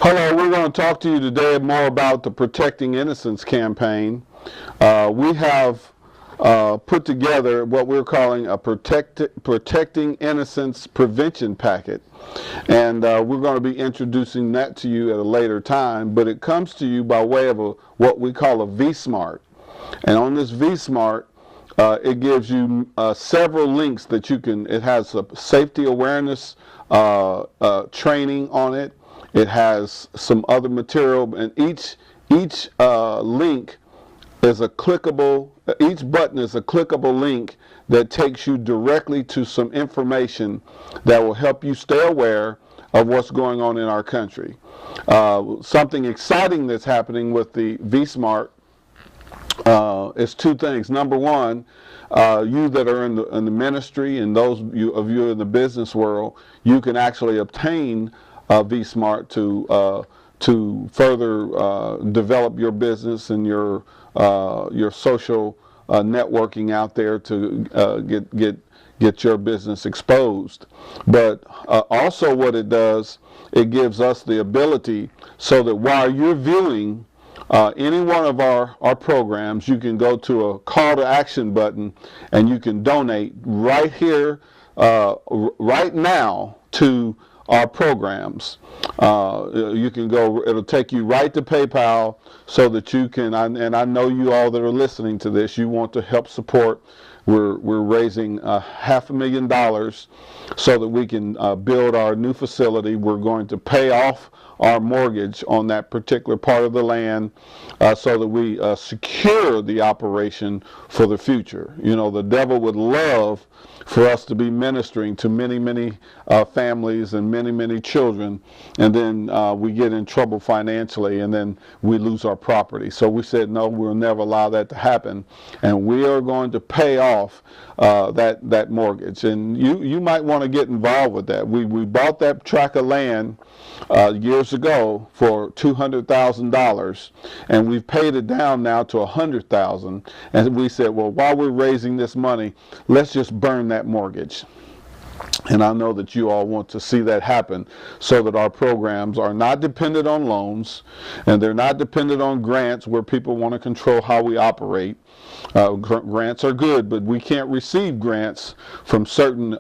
Hello, we're going to talk to you today more about the Protecting Innocence campaign. We have put together what we're calling a Protecting Innocence Prevention Packet. And we're going to be introducing that to you at a later time, but it comes to you by way of what we call a V-Smart. And on this V-Smart, it gives you several links that you can, it has a safety awareness training on it. It has some other material, and each link is a clickable, each button is a clickable link that takes you directly to some information that will help you stay aware of what's going on in our country. Something exciting that's happening with the V-Smart is two things. Number one, you that are in the ministry and those of you in the business world, you can actually obtain V-Smart to further develop your business and your social networking out there to get your business exposed. But also what it does, it gives us the ability so that while you're viewing any one of our programs, you can go to a call to action button and you can donate right here, right now to our programs. You can go, it'll take you right to PayPal so that you can, and I know you all that are listening to this, you want to help support. We're raising $500,000 so that we can build our new facility. We're going to pay off our mortgage on that particular part of the land so that we secure the operation for the future. You know, the devil would love for us to be ministering to many families and many children, and then we get in trouble financially and then we lose our property. So we said, no, we'll never allow that to happen, and we are going to pay off that mortgage. And you might want to get involved with that. We bought that tract of land years ago for $200,000, and we've paid it down now to $100,000. And we said, well, while we're raising this money, let's just burn that mortgage. And I know that you all want to see that happen so that our programs are not dependent on loans and they're not dependent on grants where people want to control how we operate. Grants are good, but we can't receive grants from certain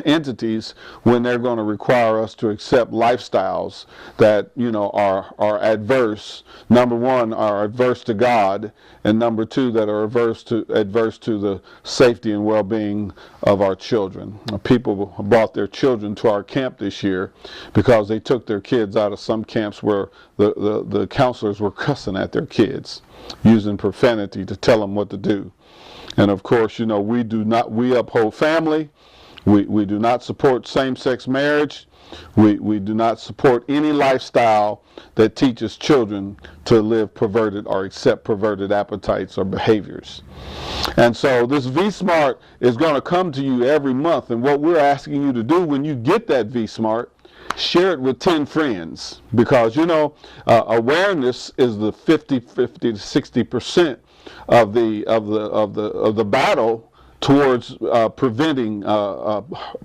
entities when they're going to require us to accept lifestyles that, you know, are adverse. Number one, are adverse to God, and number two, that are adverse to the safety and well-being of our children. People brought their children to our camp this year because they took their kids out of some camps where the counselors were cussing at their kids, using profanity to tell them what to do. And of course, you know, we uphold family. We do not support same-sex marriage. We do not support any lifestyle that teaches children to live perverted or accept perverted appetites or behaviors. And so this V-Smart is going to come to you every month, and what we're asking you to do when you get that V-Smart, share it with 10 friends, because, you know, awareness is the 50 to 60% of the battle towards preventing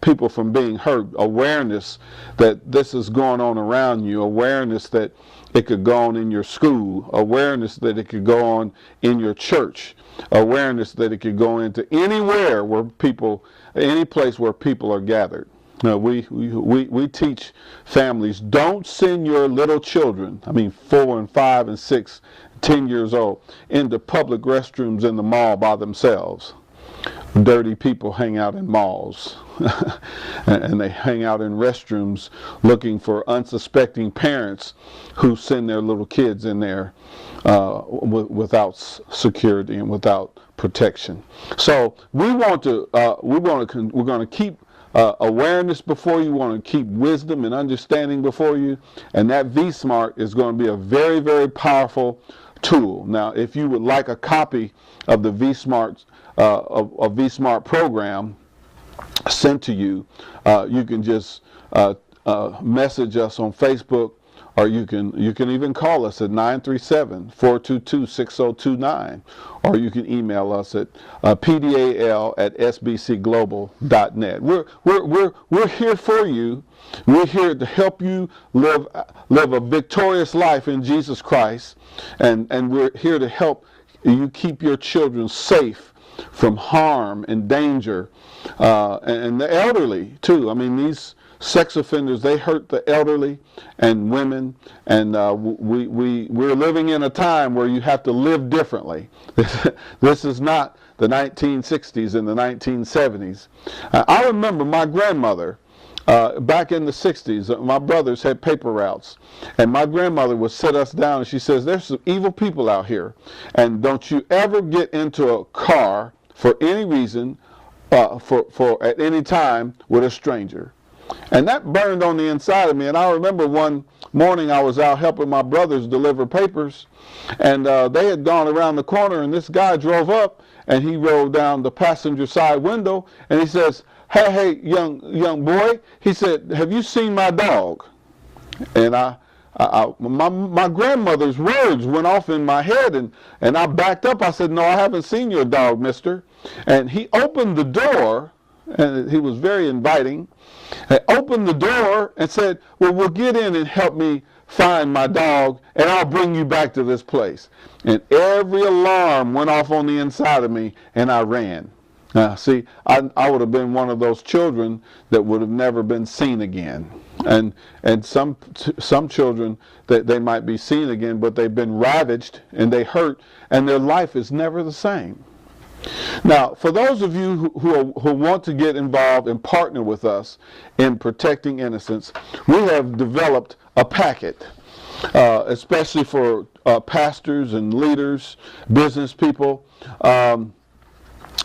people from being hurt. Awareness that this is going on around you, awareness that it could go on in your school, awareness that it could go on in your church, awareness that it could go into anywhere where people, any place where people are gathered. Now, we teach families, don't send your little children, I mean 4 and 5 and 6, 10 years old, into public restrooms in the mall by themselves. Dirty people hang out in malls and they hang out in restrooms looking for unsuspecting parents who send their little kids in there without security and without protection. So we're going to keep awareness before you, want to keep wisdom and understanding before you, and that V-Smart is going to be a very powerful tool. Now, if you would like a copy of the V-Smart V-Smart program sent to you, you can just message us on Facebook or you can even call us at 937-422-6029, or you can email us at pdal@sbcglobal.net. We're here for you. We're here to help you live a victorious life in Jesus Christ, and we're here to help you keep your children safe from harm and danger, and the elderly too. I mean, these sex offenders, they hurt the elderly and women, and we're living in a time where you have to live differently. This is not the 1960s and the 1970s. I remember my grandmother, back in the 60s, my brothers had paper routes, and my grandmother would sit us down and she says, there's some evil people out here, and don't you ever get into a car for any reason, for at any time with a stranger. And that burned on the inside of me. And I remember one morning I was out helping my brothers deliver papers, and they had gone around the corner, and this guy drove up, and he rolled down the passenger side window, and he says, hey, young boy, he said, have you seen my dog? And my grandmother's words went off in my head, and I backed up. I said, no, I haven't seen your dog, mister. And he opened the door, and he was very inviting. He opened the door and said, well, get in and help me find my dog, and I'll bring you back to this place. And every alarm went off on the inside of me, and I ran. See, I would have been one of those children that would have never been seen again. And some children, they might be seen again, but they've been ravaged and they hurt, and their life is never the same. Now, for those of you who want to get involved and partner with us in protecting innocence, we have developed a packet, especially for pastors and leaders, business people.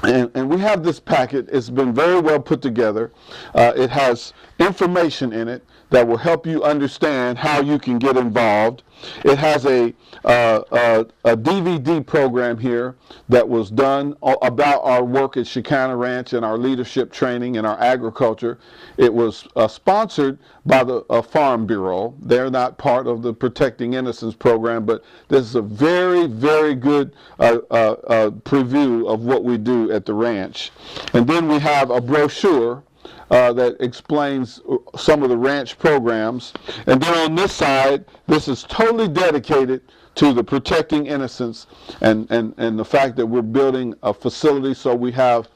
And we have this packet. It's been very well put together. It has information in it that will help you understand how you can get involved. It has a DVD program here that was done about our work at Shekinah Ranch and our leadership training and our agriculture. It was sponsored by the Farm Bureau. They're not part of the Protecting Innocence program, but this is a very, very good preview of what we do at the ranch. And then we have a brochure that explains some of the ranch programs. And then on this side, this is totally dedicated to the Protecting Innocence and the fact that we're building a facility, so we have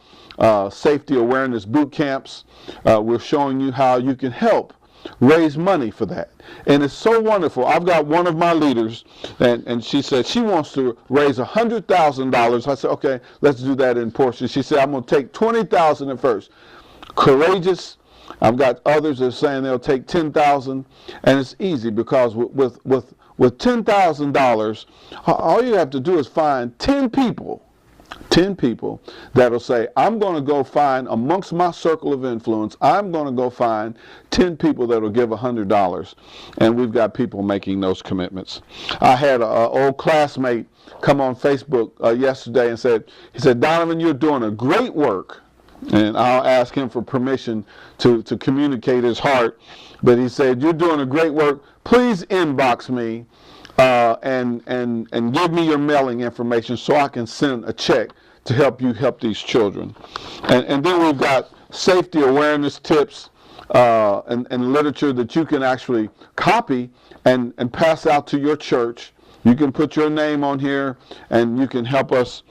safety awareness boot camps. We're showing you how you can help raise money for that. And it's so wonderful. I've got one of my leaders, and she said she wants to raise $100,000. I said, okay, let's do that in portions. She said, I'm going to take $20,000 at first. Courageous. I've got others that are saying they'll take $10,000, and it's easy because with $10,000, all you have to do is find 10 people that'll say, I'm going to go find amongst my circle of influence, I'm going to go find 10 people that'll give $100, and we've got people making those commitments. I had an old classmate come on Facebook yesterday and he said, Donovan, you're doing a great work. And I'll ask him for permission to communicate his heart. But he said, you're doing a great work. Please inbox me and give me your mailing information so I can send a check to help you help these children. And then we've got safety awareness tips and literature that you can actually copy and pass out to your church. You can put your name on here, and you can help us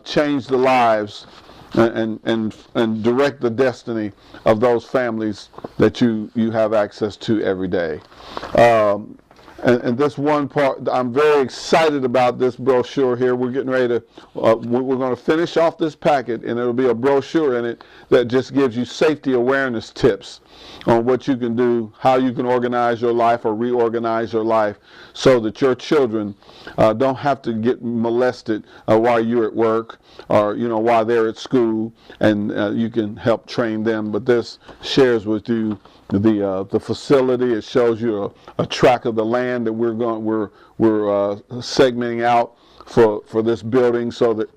change the lives and direct the destiny of those families that you have access to every day. And this one part, I'm very excited about this brochure here. We're getting ready to, we're going to finish off this packet, and it'll be a brochure in it that just gives you safety awareness tips on what you can do, how you can organize your life or reorganize your life so that your children don't have to get molested while you're at work or while they're at school, and you can help train them. But this shares with you the facility. It shows you a track of the land that we're segmenting out for this building, so that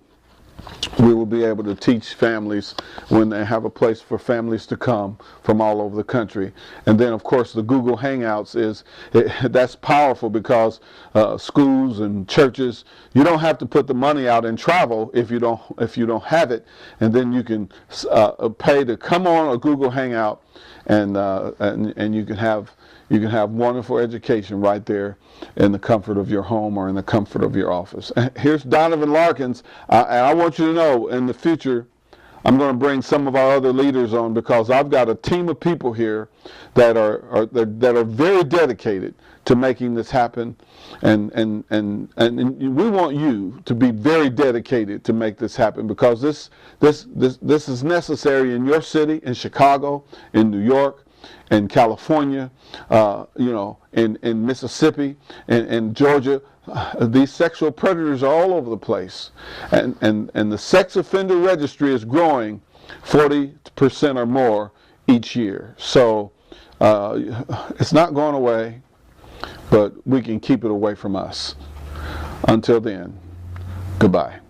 we will be able to teach families when they have a place for families to come from all over the country. And then, of course, the Google Hangouts that's powerful because schools and churches, you don't have to put the money out and travel if you don't have it, and then you can pay to come on a Google Hangout, and you can have wonderful education right there in the comfort of your home or in the comfort of your office. Here's Donovan Larkins, and I want you to know in the future I'm going to bring some of our other leaders on, because I've got a team of people here that are very dedicated to making this happen, and we want you to be very dedicated to make this happen, because this is necessary in your city, in Chicago, in New York, in California, in Mississippi, in Georgia. These sexual predators are all over the place, and the sex offender registry is growing 40% or more each year. So it's not going away, but we can keep it away from us. Until then, goodbye.